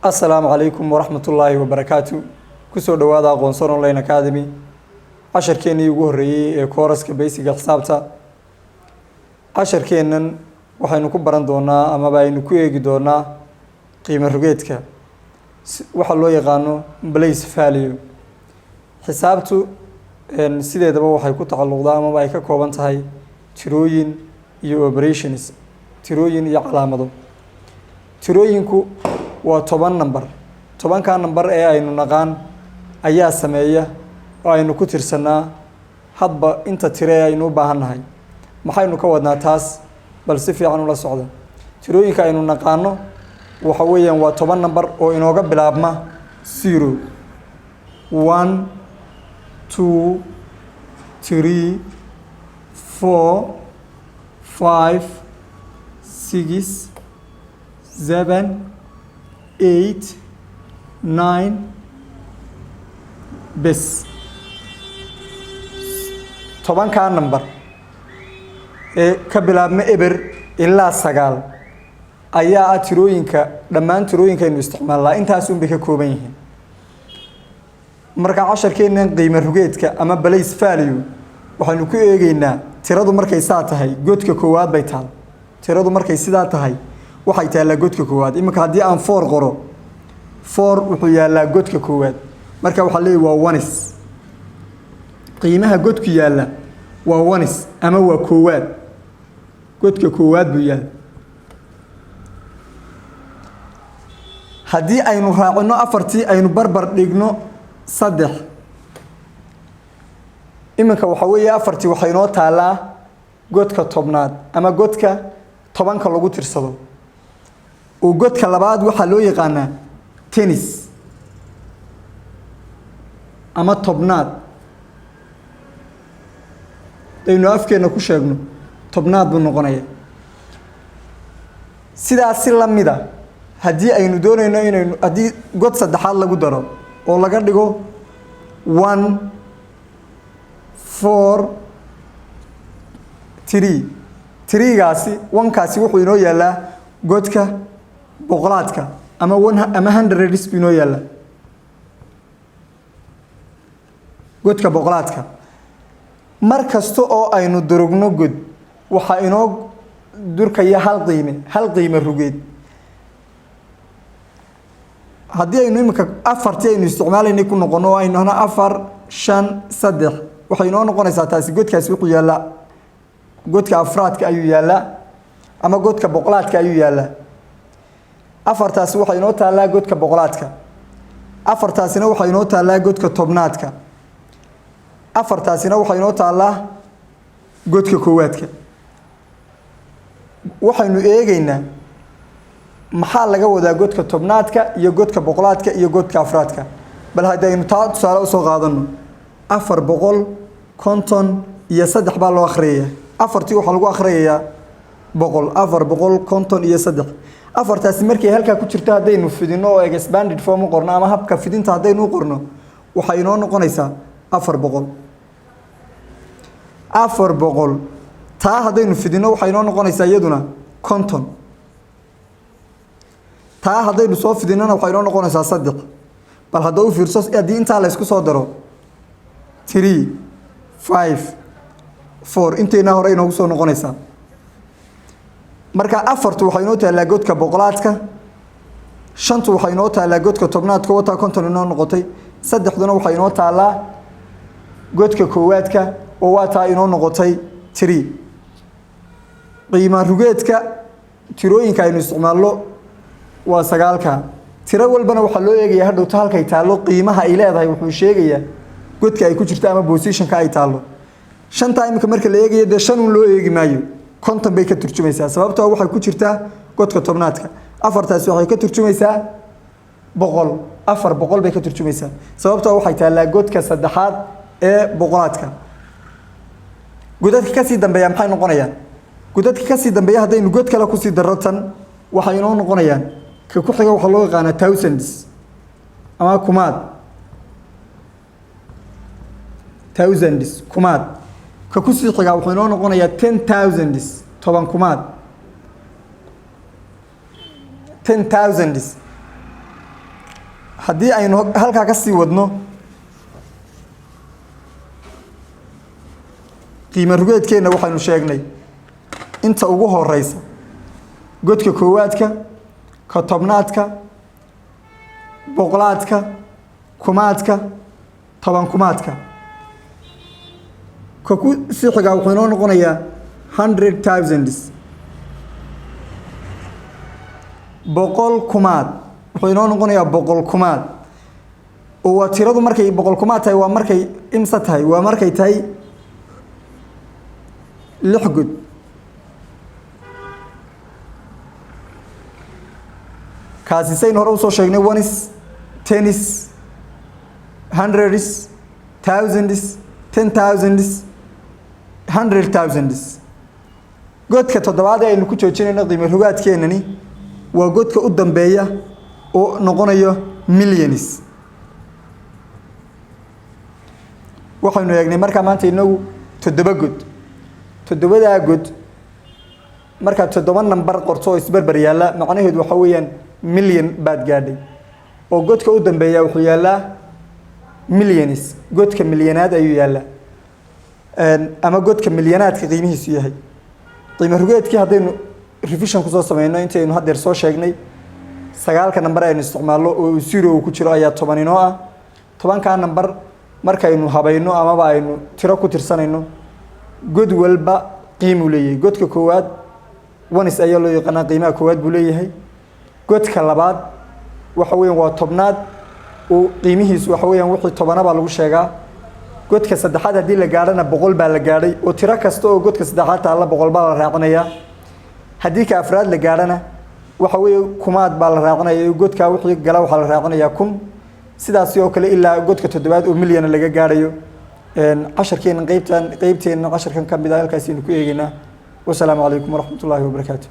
السلام عليكم ورحمة الله وبركاته كسر دوادا قنصر أونلاين أكاديمي عشر كيني يجوري كورس كبيسي حسابته عشر كينن waxaynu ku baran doonaa ama baynu ku eegi doonaa qiimo rugeedka waxa loo yaqaano place value xisaabtu sideedaba waxay ku tacalluqdaa ama ay ka kooban tahay tirooyin iyo operations tirooyin iyo calaamado tirooyinku waa 10 number 10ka number ee aynu naqaan ayaa sameeya oo aynu ku tirsanaa hadba inta tire aynu u baahanahay maxaynu ka wadnaa taas bal si fiican ula socdo tirooyinka aynu naqaano waxa weeyaan waa 10 number oo inooga bilaabma 0 1 2 3 4 5 6 7 8 9 bes 10ka number ka bilaabma eber ilaa 9 ayaa tirooyinka dhammaan tirooyinka aynu isticmaalnaa intaas un bay ka kooban yihiin marka casharkeenan qiimo rugeedka ama place value waxaanu ku eegaynaa tiradu markay saa tahay godka koowaad bay taal tiradu markay sidaa tahay waxay taala godka koowaad imika hadii aan 4 qoro 4 wuxuu yaalaa godka koowaad marka waxa leeyahay waa ones qiimaha godku yaala waa ones ama waa koowaad godka koowaad buu yaal hadii aynu raacino afartii aynu barbar dhigno 3 iminka waxa weeye afartii waxay noo taalaa godka tobnaad ama godka 10ka lagu tirsado oo godka labaad waxa loo yaqaanaa tennis ama tobnaad aynu afkeena ku sheegno tobnaad buu noqonaya sidaas la mida hadii aynu doonayno inaynu hadii god saddexaad lagu daro oo laga dhigo 1 4 3 gaasi 1 kaasi wuxuu inoo yaalaa godka boqolaadka ama 100 inoo yaala godka boqolaadka markasto oo aynu durugno god waxa inoo durkaya hal qiimo rugeed hadii aynu imika afartii aynu isticmaalayna ku noqono oo aynu 4 5 3 waxay inoo noqonaysaa taasi godkaasi wuxuu yaala godka afraadka ayuu yaala ama godka boqolaadka ayuu yaala afartaasi waxay inoo taalaa godka boqolaadka afartaasina waxay inoo taalaa godka tobnaadka afartaasina waxay inoo taalaa godka koowaadka waxaynu eegaynaa maxaa laga wadaa godka tobnaadka iyo godka boqolaadka iyo godka afraadka bal hadaynu taa tusaale u soo qaadano 450 iyo 3 baa loo akhriyaa afartii waxa lagu akhriyaa 450 iyo 3 afartaasi markay halka ku jirto hadaynu fidino oo expanded form qorno ama habka fidinta hadaynu qorno waxa inoo noqonaysaa 400 taa hadaynu fidino waxa inoo noqonaysaa iyaduna 50 taa hadaynu soo fidinana waxa inoo noqonaysaa 3 bal haduu fiirso hadii inta la isku soo daro 3 5 4 inteena hore inoo soo noqonaysaa marka afartu waxa inoo taalaa godka boqolaadka shantu waxa inoo taalaa godka tobnaadka wata 50 inoo noqotay saddexduna waxa inoo taalaa godka koowaadka oo wata inoo noqotay 3 qiimo rugeedka tirooyinka aynu isticmaalno waa 9ka tiro walbana waxa loo eegayaa hadhow halkay taalo qiimaha ay leedahay wuxuu sheegayaa godka ay ku jirto ama positionka ay taalo shanta imika marka la eegayo de shan loo eegi maayo konton bay ka turjumaysaa sababtoo waxay ku jirtaa godka tobnaadka afartaas waxay ka turjumaysaa 400 bay ka turjumaysaa sababtoo waxay taalaa godka saddexaad ee boqolaadka godadka ka sii dambeeya maxay noqonayaan godadka ka sii dambeeya hadaynu god kale ku sii darratan waxay inoo noqonayaan ka ku xiga waxa loo yaqaan thousands ama kumaad ka ku sii xiga wuxuu inoo noqonayaa 10000 toban kumaad 10,000 haddii aynu halkaa ka sii wadno qiimo rugeedkeenna waxaynu sheegnay inta ugu horeysa godka koowaadka ka tobnaadka boqolaadka kumaadka toban kumaadka ka ku sii xigaa wuxuu inoo noqonayaa 100,000 boqol kumaad wuxuu inoo noqonayaa boqol kumaad oo waa tiradu markay boqol kumaad tahay waa markay imsa tahay waa markay tahay 6 god kaasi saynu hore usoo sheegnay ones tenis hundreds thousands 10,000s 100,000s godka toddobaad ee aynu ku joojinayno qiimo rugaadkeenani waa godka u dambeeya oo noqonayo millions waxaynu eegnay markaa maanta inagu 7 god 7 god marka 7 number qorto oo isbarbar yaala macnaheedu waxa weeyaan million baad gaadhay oo godka u dambeeya wuxuu yaalaa millions godka milyanaad ayuu yaalaa ama godka milyanaadka qiimihiisu yahay qiimo rugeedkii haddaynu revision ku soo sameeyno intaynu haddeer soo sheegnay 9 number aynu isticmaalno oo 0 ku jiro ayaa 10 inoo ah 10ka number markaynu habayno amaba aynu tiro ku tirsanayno god walba qiimo leeyahay godka koowaad ones ayaa loo yaqaan qiimaha koowaad buu leeyahay godka labaad waxa weeyaan waa tobnaad oo qiimihiisu waxa weeyaan wixii 10 baa lagu sheegaa godka saddexaad hadii la gaarana 100 baa la gaaray oo tiro kasta oo godka saddexaad taala 100 baa la raacinayaa hadii ka afraad la gaarana waxa weeye kumaad baa la raacinayaa godka wixii gala waxa la raacinayaa kun sidaas oo kale ilaa godka toddobaad oo milyan laga gaarayo casharkeena qaybteena casharkan kamid ah halkaas aynu ku eegaynaa wassalaamu calaykum waraxmatullaahi wabarakaatuh